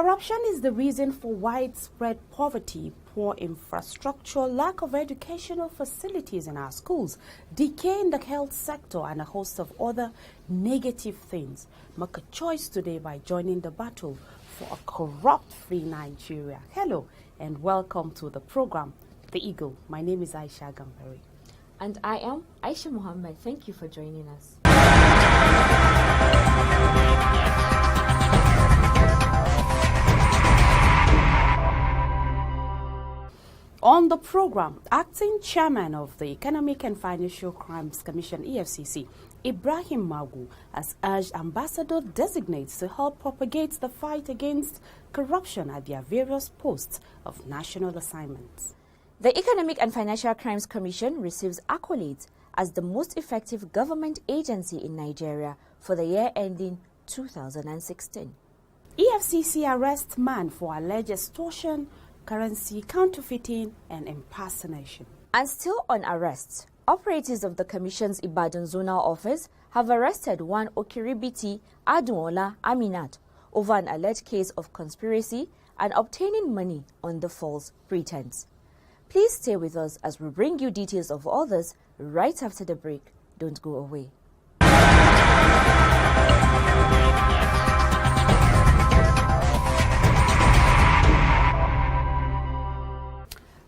Corruption is the reason for widespread poverty, poor infrastructure, lack of educational facilities in our schools, decay in the health sector, and a host of other negative things. Make a choice today by joining the battle for a corrupt-free Nigeria. Hello and welcome to the program, The Eagle. My name is Aisha Gambari. And I am Aisha Muhammad. Thank you for joining us. On the program, acting chairman of the Economic and Financial Crimes Commission, EFCC, Ibrahim Magu, has urged ambassador designates to help propagate the fight against corruption at their various posts of national assignments. The Economic and Financial Crimes Commission receives accolades as the most effective government agency in Nigeria for the year ending 2016. EFCC arrests man for alleged extortion, currency counterfeiting and impersonation. And still on arrests, operatives of the Commission's Ibadan Zonal Office have arrested one Okiribiti Adunola Aminat over an alleged case of conspiracy and obtaining money on the false pretense. Please stay with us as we bring you details of all this right after the break. Don't go away.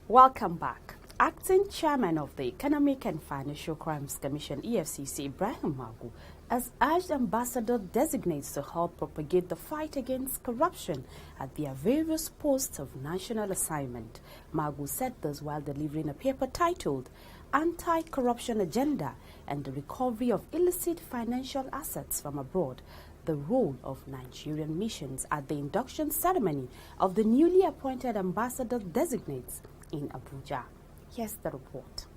Welcome back. Acting chairman of the Economic and Financial Crimes Commission, EFCC, Ibrahim Magu, has urged ambassador designates to help propagate the fight against corruption at their various posts of national assignment. Magu said this while delivering a paper titled Anti-Corruption Agenda and the Recovery of Illicit Financial Assets from Abroad, the role of Nigerian missions at the induction ceremony of the newly appointed ambassador designates in Abuja. Here's the report.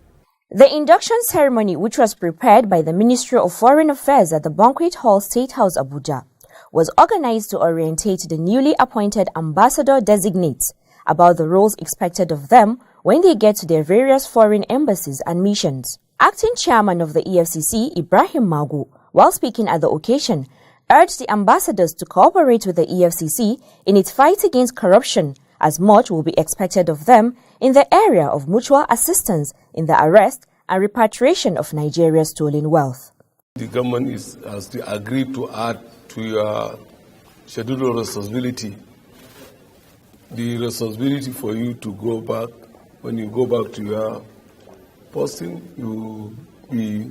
The induction ceremony, which was prepared by the Ministry of Foreign Affairs at the Banquet Hall State House, Abuja, was organized to orientate the newly appointed ambassador designates about the roles expected of them when they get to their various foreign embassies and missions. Acting chairman of the EFCC, Ibrahim Magu, while speaking at the occasion, urged the ambassadors to cooperate with the EFCC in its fight against corruption, as much will be expected of them in the area of mutual assistance in the arrest and repatriation of Nigeria's stolen wealth. The government has agreed to add to your schedule of responsibility the responsibility for you to go back. When you go back to your posting, you be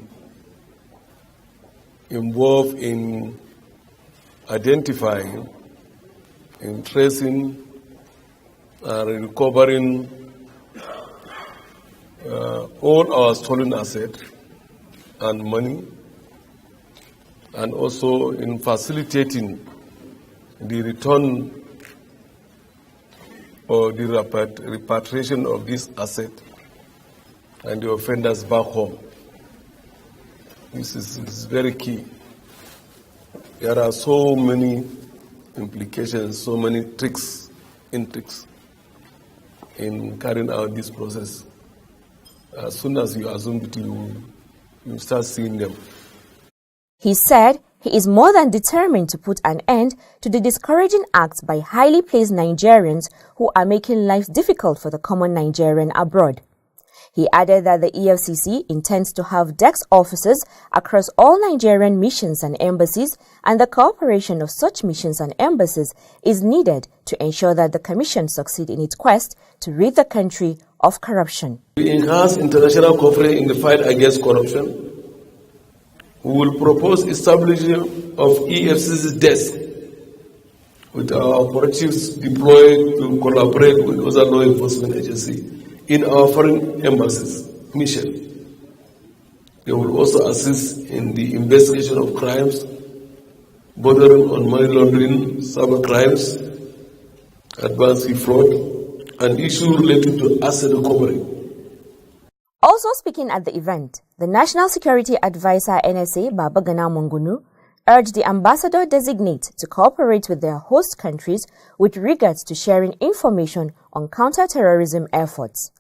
involved in identifying, in tracing, recovering all our stolen assets and money, and also in facilitating the return or the repatriation of this asset and the offenders back home. This is very key. There are so many implications, so many tricks in carrying out this process. As soon as you assume it, you start seeing them. He said he is more than determined to put an end to the discouraging acts by highly placed Nigerians who are making life difficult for the common Nigerian abroad. He added that the EFCC intends to have desk officers across all Nigerian missions and embassies, and the cooperation of such missions and embassies is needed to ensure that the Commission succeed in its quest to rid the country of corruption. We enhance international cooperation in the fight against corruption. We will propose establishment of EFCC's desk with our operatives deployed to collaborate with other law enforcement agencies in our foreign embassies mission. They will also assist in the investigation of crimes bordering on money laundering, cyber crimes, advanced fraud, and issues related to asset recovery. Also speaking at the event, the National Security Advisor NSA, Babagana Mongunu, urged the ambassador-designate to cooperate with their host countries with regards to sharing information on counter-terrorism efforts.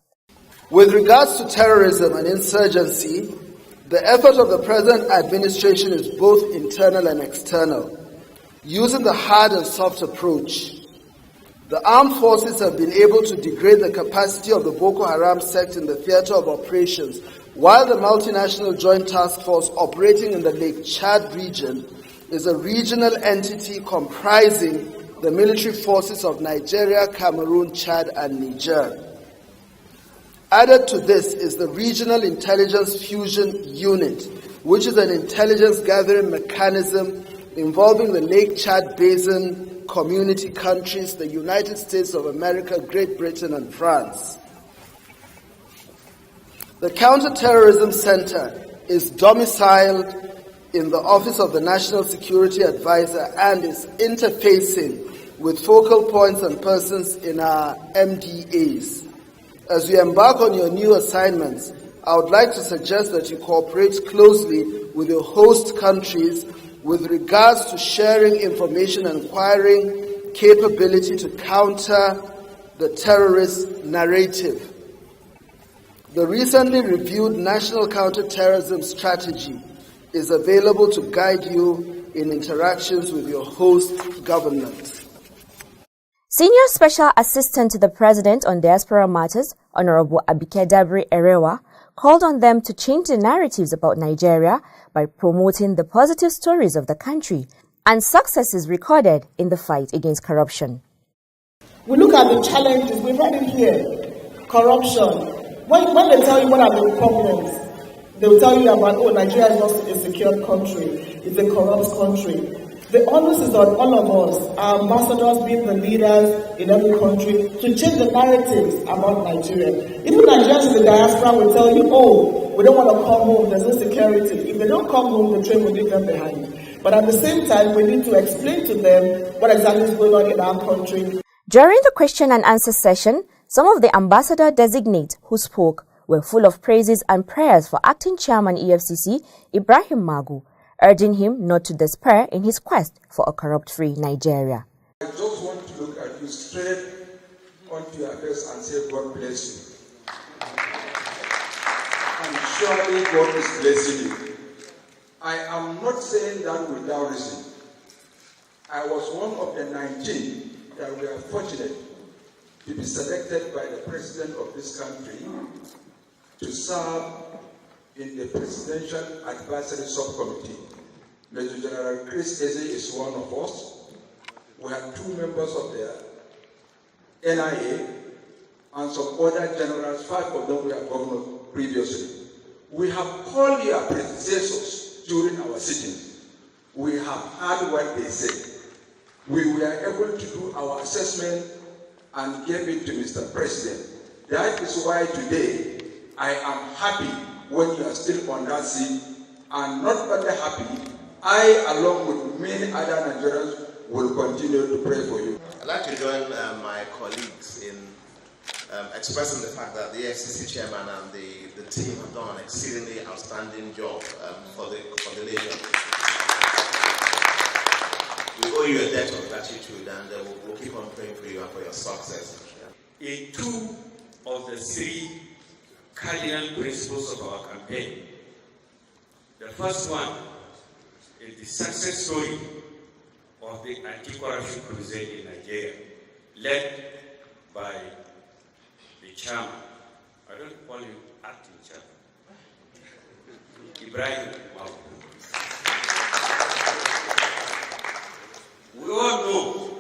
With regards to terrorism and insurgency, the effort of the present administration is both internal and external, using the hard and soft approach. The armed forces have been able to degrade the capacity of the Boko Haram sect in the theater of operations, while the multinational joint task force operating in the Lake Chad region is a regional entity comprising the military forces of Nigeria, Cameroon, Chad, and Niger. Added to this is the Regional Intelligence Fusion Unit, which is an intelligence gathering mechanism involving the Lake Chad Basin community countries, the United States of America, Great Britain, and France. The Counterterrorism Center is domiciled in the Office of the National Security Advisor and is interfacing with focal points and persons in our MDAs. As you embark on your new assignments, I would like to suggest that you cooperate closely with your host countries with regards to sharing information and acquiring capability to counter the terrorist narrative. The recently reviewed National Counterterrorism Strategy is available to guide you in interactions with your host government. Senior Special Assistant to the President on Diaspora Matters, Honorable Abike Dabri Erewa, called on them to change the narratives about Nigeria by promoting the positive stories of the country and successes recorded in the fight against corruption. We look at the challenges, we've had it here, corruption. When they tell you what are the problems, they will tell you about, Nigeria is not a secure country, it's a corrupt country. The onus is on all of us, our ambassadors being the leaders in every country, to change the narratives about Nigeria. Even Nigerians in the diaspora will tell you, we don't want to come home, there's no security. If they don't come home, the train will leave them behind. But at the same time, we need to explain to them what exactly is going on in our country. During the question and answer session, some of the ambassador-designates who spoke were full of praises and prayers for acting chairman EFCC, Ibrahim Magu, urging him not to despair in his quest for a corrupt-free Nigeria. I just want to look at you straight onto your face and say, God bless you. And surely God is blessing you. I am not saying that without reason. I was one of the 19 that were fortunate to be selected by the president of this country to serve in the Presidential Advisory Subcommittee. Major General Chris Eze is one of us. We have 2 members of the NIA and some other generals, 5 of them were governors previously. We have called your predecessors during our sittings. We have heard what they said. We were able to do our assessment and gave it to Mr. President. That is why today I am happy when you are still on that seat, and not only happy, I, along with many other Nigerians, will continue to pray for you. I'd like to join my colleagues in expressing the fact that the EFCC chairman and the team have done an exceedingly outstanding job for the nation. We owe you a debt of gratitude, and we'll keep on praying for you and for your success. In 2 of the 3 cardinal principles of our campaign, the first one is the success story of the anti-corruption crusade in Nigeria, led by the chairman. I don't call him acting chairman, Ibrahim Magu. We all know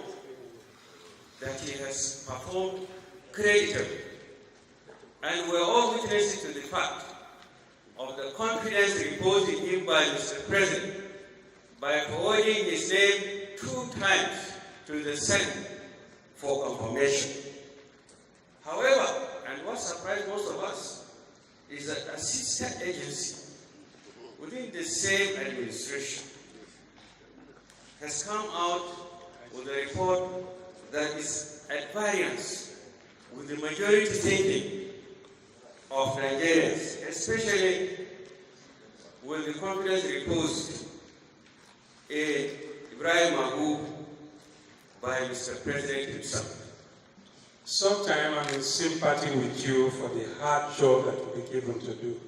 that he has performed creditably, and we are all witnesses to the fact of the confidence reposed in him by Mr. President by forwarding his name 2 times to the Senate for confirmation. However, and what surprised most of us, is that a sister agency within the same administration has come out with a report that is at variance with the majority thinking of Nigerians, especially with the confidence reposed in Ibrahim Magu by Mr. President himself. Sometimes I'm in sympathy with you for the hard job that you be given to do.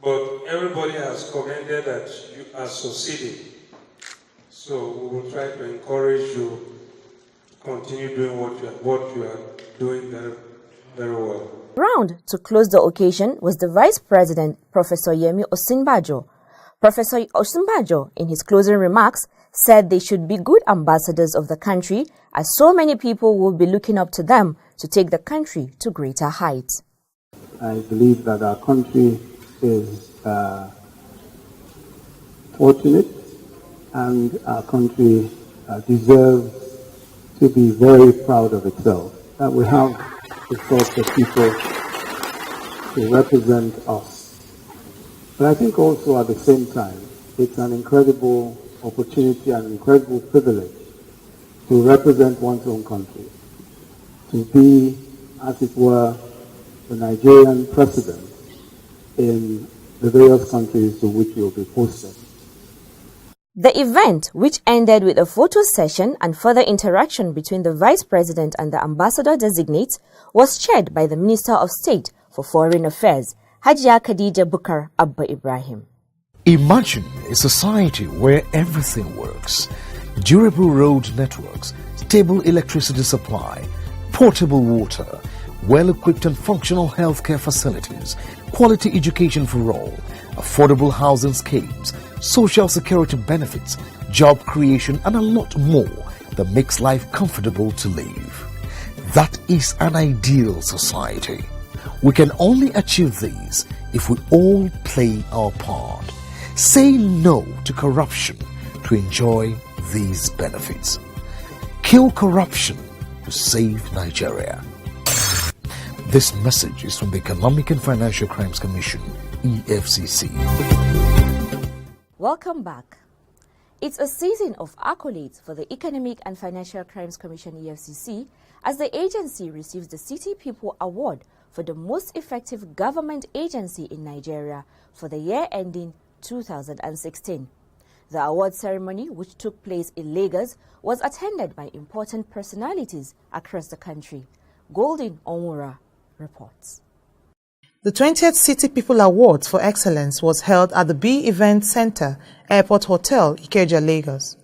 But everybody has commended that you are succeeding. So we will try to encourage you to continue doing what you are doing very, very well. Round to close the occasion was the Vice President, Professor Yemi Osinbajo. Professor Osinbajo, in his closing remarks, said they should be good ambassadors of the country, as so many people will be looking up to them to take the country to greater heights. I believe that our country is fortunate, and our country deserves to be very proud of itself, that we have the sorts of people to represent us. But I think also at the same time, it's an incredible opportunity and incredible privilege to represent one's own country, to be, as it were, the Nigerian president in the various countries to which you'll be posted. The event, which ended with a photo session and further interaction between the Vice President and the Ambassador-designate, was chaired by the Minister of State for Foreign Affairs, Hajiya Khadija Bukar Abba Ibrahim. Imagine a society where everything works. Durable road networks, stable electricity supply, portable water, well-equipped and functional healthcare facilities, quality education for all, affordable housing schemes, social security benefits, job creation, and a lot more that makes life comfortable to live. That is an ideal society. We can only achieve these if we all play our part. Say no to corruption to enjoy these benefits. Kill corruption to save Nigeria. This message is from the Economic and Financial Crimes Commission, EFCC. Welcome back. It's a season of accolades for the Economic and Financial Crimes Commission, EFCC, as the agency receives the City People Award for the most effective government agency in Nigeria for the year ending 2016. The award ceremony, which took place in Lagos, was attended by important personalities across the country. Golden Onwura reports. The 20th City People Awards for Excellence was held at the B Event Center, Airport Hotel, Ikeja, Lagos.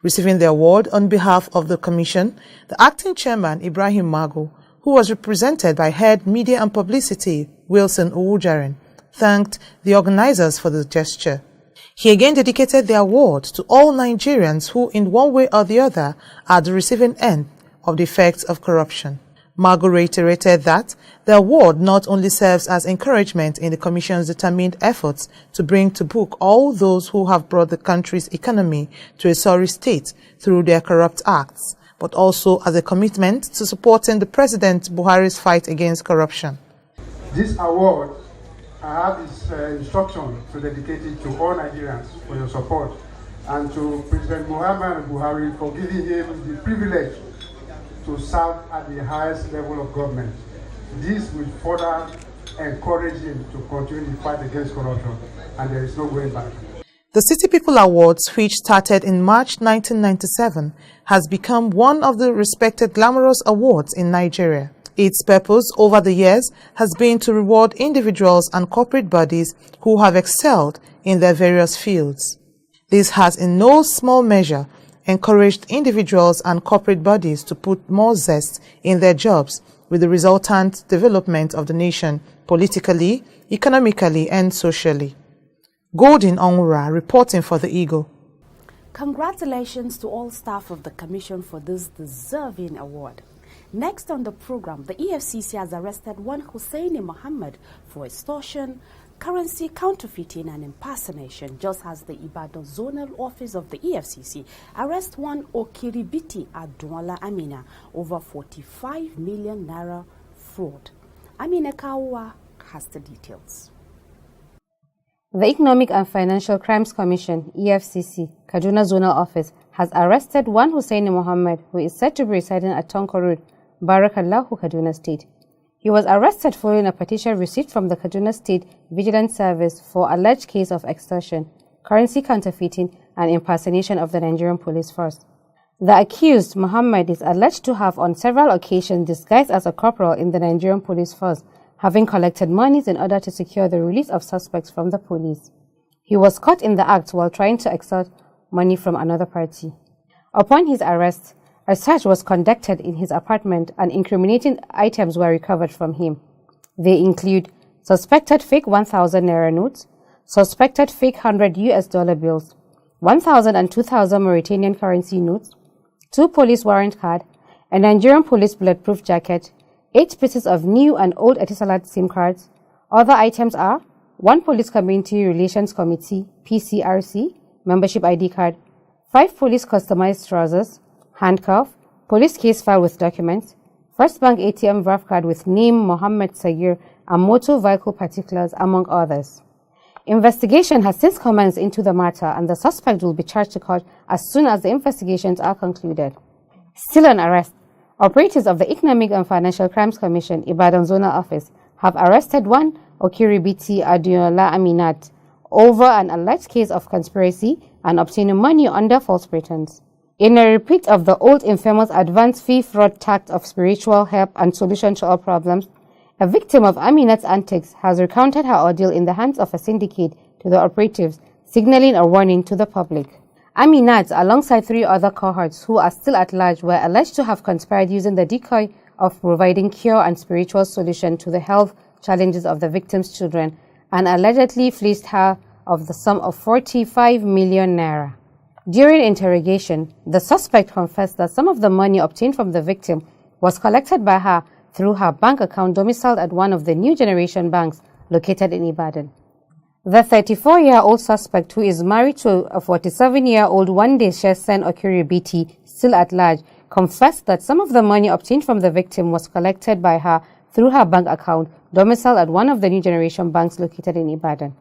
Receiving the award on behalf of the Commission, the acting chairman, Ibrahim Magu, who was represented by Head Media and Publicity, Wilson Uwujaren, thanked the organizers for the gesture. He again dedicated the award to all Nigerians who, in one way or the other, are at the receiving end of the effects of corruption. Magu reiterated that the award not only serves as encouragement in the Commission's determined efforts to bring to book all those who have brought the country's economy to a sorry state through their corrupt acts, but also as a commitment to supporting the President Buhari's fight against corruption. This award, I have this instruction to dedicate it to all Nigerians for your support, and to President Muhammad Buhari for giving him the privilege to serve at the highest level of government. This will further encourage him to continue the fight against corruption, and there is no going back. The City People Awards, which started in March 1997, has become one of the respected glamorous awards in Nigeria. Its purpose over the years has been to reward individuals and corporate bodies who have excelled in their various fields. This has in no small measure encouraged individuals and corporate bodies to put more zest in their jobs, with the resultant development of the nation politically, economically, and socially. Golden Onwura reporting for the Eagle. Congratulations to all staff of the Commission for this deserving award. Next on the program, the EFCC has arrested one Husseini Mohammed for extortion, currency counterfeiting and impersonation, just as the Ibadan Zonal Office of the EFCC arrest one Okiribiti Adwala Amina over 45 million naira fraud. Amina Kawa has the details. The Economic and Financial Crimes Commission, EFCC, Kaduna Zonal Office, has arrested one Husseini Mohammed, who is said to be residing at Tonko Road, Barakallahu, Kaduna State. He was arrested following a petition received from the Kaduna State Vigilance Service for alleged case of extortion, currency counterfeiting, and impersonation of the Nigerian Police Force. The accused, Mohammed, is alleged to have on several occasions disguised as a corporal in the Nigerian Police Force, having collected monies in order to secure the release of suspects from the police. He was caught in the act while trying to extort money from another party. Upon his arrest, A search was conducted in his apartment and incriminating items were recovered from him. They include suspected fake 1,000 naira notes, suspected fake $100 bills, 1,000 and 2,000 Mauritanian currency notes, 2 police warrant cards, a Nigerian police bulletproof jacket, 8 pieces of new and old Etisalat SIM cards. Other items are 1 Police Community Relations Committee PCRC membership ID card, 5 police customized trousers, handcuff, police case file with documents, First Bank ATM VAF card with name Mohammed Sagir and motor vehicle particulars, among others. Investigation has since commenced into the matter and the suspect will be charged to court as soon as the investigations are concluded. Still on arrest, operatives of the Economic and Financial Crimes Commission Ibadan Zonal Office have arrested one Okiribiti Adiola Aminat over an alleged case of conspiracy and obtaining money under false pretense. In a repeat of the old infamous advanced fee fraud tact of spiritual help and solution to all problems, a victim of Aminat's antics has recounted her ordeal in the hands of a syndicate to the operatives, signaling a warning to the public. Aminat, alongside 3 other cohorts who are still at large, were alleged to have conspired using the decoy of providing cure and spiritual solution to the health challenges of the victim's children and allegedly fleeced her of the sum of 45 million naira. During interrogation, the suspect confessed that some of the money obtained from the victim was collected by her through her bank account domiciled at one of the New Generation banks located in Ibadan. The 34-year-old suspect, who is married to a 47-year-old one-day Shesen Okiribiti, still at large, confessed that some of the money obtained from the victim was collected by her through her bank account domiciled at one of the New Generation banks located in Ibadan.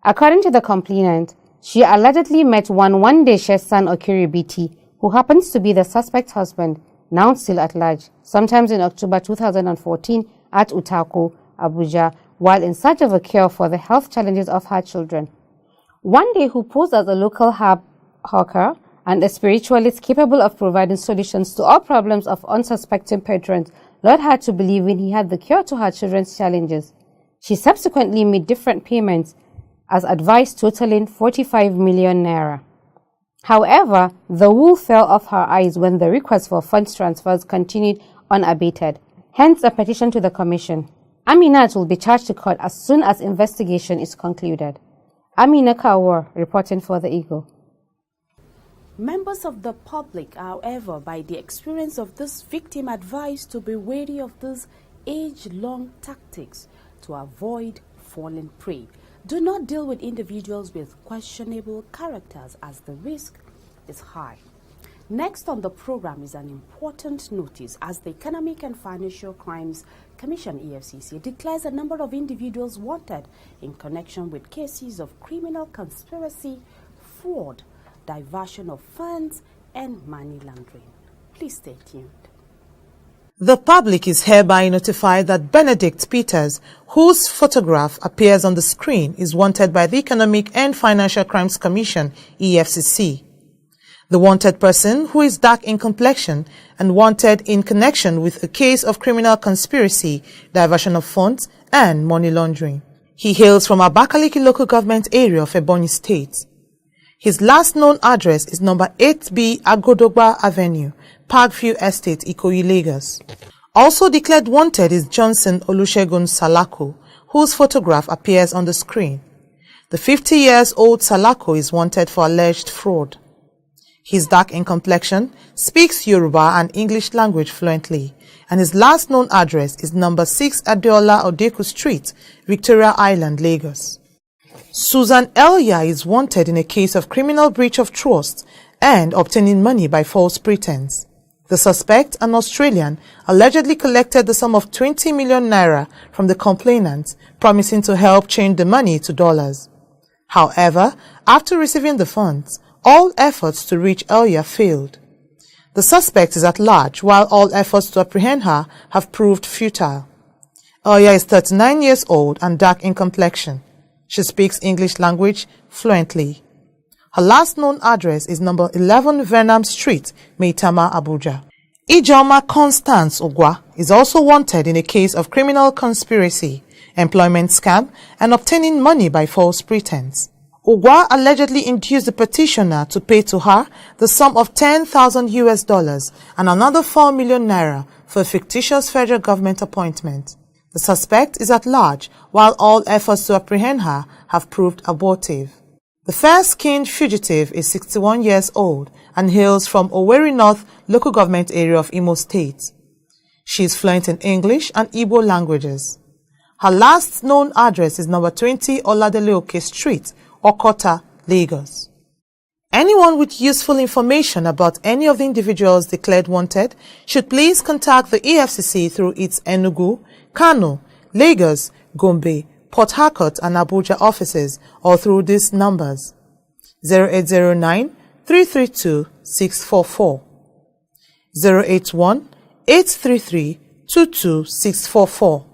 According to the complainant, she allegedly met one-day Shesan Okiribiti, who happens to be the suspect's husband, now still at large, sometimes in October 2014 at Utako, Abuja, while in search of a cure for the health challenges of her children. One day, who posed as a local herb hawker and a spiritualist capable of providing solutions to all problems of unsuspecting patrons, lured her to believe when he had the cure to her children's challenges. She subsequently made different payments, as advised, totaling 45 million naira. However, the wool fell off her eyes when the request for funds transfers continued unabated, hence a petition to the Commission. Aminat will be charged to court as soon as investigation is concluded. Amina Kawar, reporting for the Eagle. Members of the public, however, by the experience of this victim, advised to be wary of these age-long tactics to avoid falling prey. Do not deal with individuals with questionable characters as the risk is high. Next on the program is an important notice as the Economic and Financial Crimes Commission EFCC declares a number of individuals wanted in connection with cases of criminal conspiracy, fraud, diversion of funds and money laundering. Please stay tuned. The public is hereby notified that Benedict Peters, whose photograph appears on the screen, is wanted by the Economic and Financial Crimes Commission, EFCC. The wanted person, who is dark in complexion and wanted in connection with a case of criminal conspiracy, diversion of funds, and money laundering. He hails from Abakaliki local government area of Ebonyi State. His last known address is number 8B Agodogba Avenue, Parkview Estate, Ikoyi, Lagos. Also declared wanted is Johnson Olusegun Salako, whose photograph appears on the screen. The 50-year-old Salako is wanted for alleged fraud. He is dark in complexion, speaks Yoruba and English language fluently, and his last known address is number 6 Adeola Odeku Street, Victoria Island, Lagos. Susan Elia is wanted in a case of criminal breach of trust and obtaining money by false pretense. The suspect, an Australian, allegedly collected the sum of 20 million naira from the complainant, promising to help change the money to dollars. However, after receiving the funds, all efforts to reach Elia failed. The suspect is at large, while all efforts to apprehend her have proved futile. Elia is 39 years old and dark in complexion. She speaks English language fluently. Her last known address is number 11 Vernam Street, Maitama, Abuja. Ijoma Constance Ogwa is also wanted in a case of criminal conspiracy, employment scam, and obtaining money by false pretense. Ugwa allegedly induced the petitioner to pay to her the sum of $10,000 and another 4 million naira for a fictitious federal government appointment. The suspect is at large, while all efforts to apprehend her have proved abortive. The fair-skinned fugitive is 61 years old and hails from Owerri North local government area of Imo State. She is fluent in English and Igbo languages. Her last known address is number 20 Oladeleoke Street, Okota, Lagos. Anyone with useful information about any of the individuals declared wanted should please contact the EFCC through its Enugu, Kano, Lagos, Gombe, Port Harcourt and Abuja offices or through these numbers: 0809 332 644, 081 833 22644,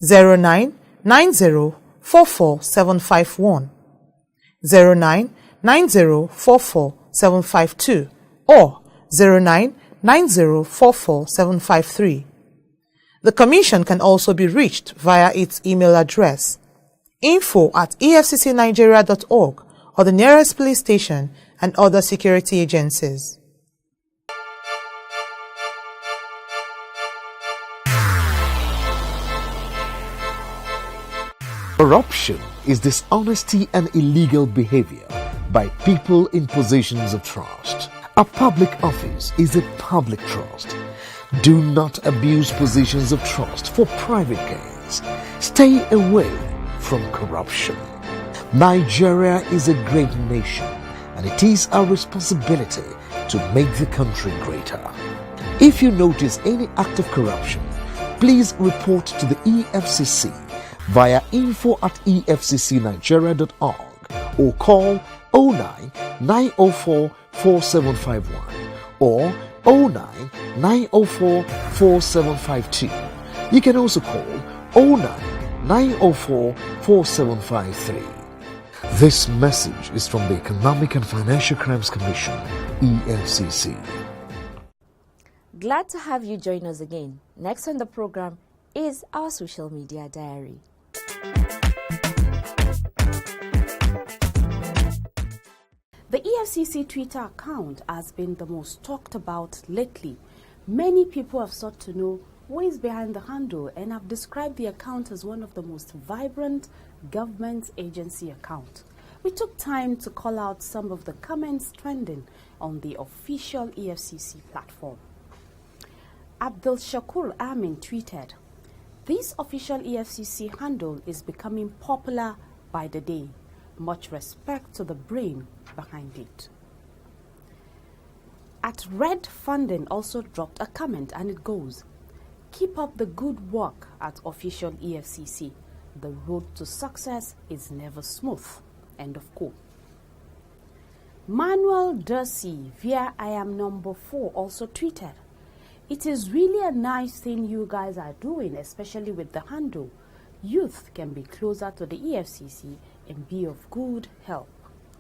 09 90 44751, 09 90 44752 or 09 90 44753. The Commission can also be reached via its email address info@efccnigeria.org or the nearest police station and other security agencies. Corruption is dishonesty and illegal behavior by people in positions of trust. A public office is a public trust. Do not abuse positions of trust for private gains. Stay away from corruption. Nigeria is a great nation, and it is our responsibility to make the country greater. If you notice any act of corruption, please report to the EFCC via info@efccnigeria.org or call 09 904 4751 or 09 904 4752. You can also call 09 904 4753. This message is from the Economic and Financial Crimes Commission, EFCC. Glad to have you join us again. Next on the program is our social media diary. The EFCC Twitter account has been the most talked about lately. Many people have sought to know who is behind the handle and have described the account as one of the most vibrant government agency accounts. We took time to call out some of the comments trending on the official EFCC platform. Abdul Shakur Amin tweeted, "This official EFCC handle is becoming popular by the day. Much respect to the brain behind it." At Red Funding also dropped a comment and it goes, "Keep up the good work at official EFCC. The road to success is never smooth." End of quote. Manuel Dercy via I am number 4 also tweeted, "It is really a nice thing you guys are doing, especially with the handle. Youth can be closer to the EFCC and be of good help."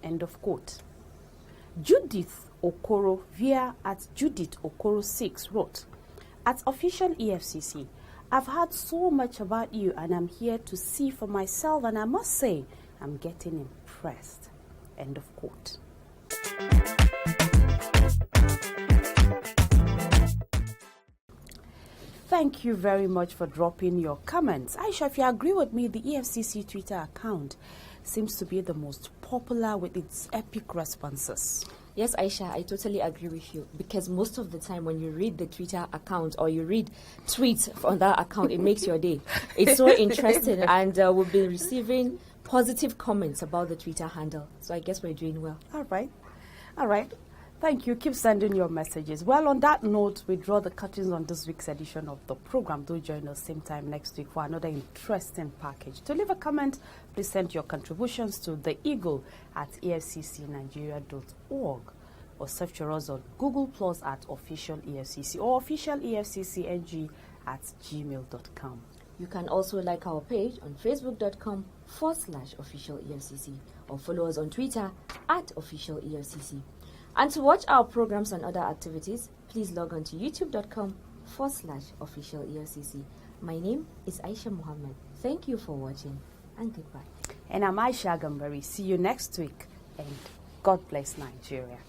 End of quote. Judith Okoro via @Judith Okoro 6 wrote, "At official EFCC, I've heard so much about you and I'm here to see for myself, and I must say I'm getting impressed." End of quote. Thank you very much for dropping your comments. Aisha, if you agree with me, the EFCC Twitter account seems to be the most popular with its epic responses. Yes, Aisha, I totally agree with you, because most of the time when you read the Twitter account or you read tweets on that account, it makes your day. It's so interesting, and we've been receiving positive comments about the Twitter handle. So I guess we're doing well. All right. Thank you. Keep sending your messages. Well, on that note, we draw the curtains on this week's edition of the program. Do join us same time next week for another interesting package. To leave a comment, please send your contributions to the Eagle at efccnigeria.org or search for us on Google Plus at official EFCC or official EFCCNG at gmail.com. You can also like our page on facebook.com/official EFCC or follow us on Twitter @official EFCC. And to watch our programs and other activities, please log on to youtube.com/official EFCC. My name is Aisha Muhammad. Thank you for watching and goodbye. And I'm Aisha Gambari. See you next week, and God bless Nigeria.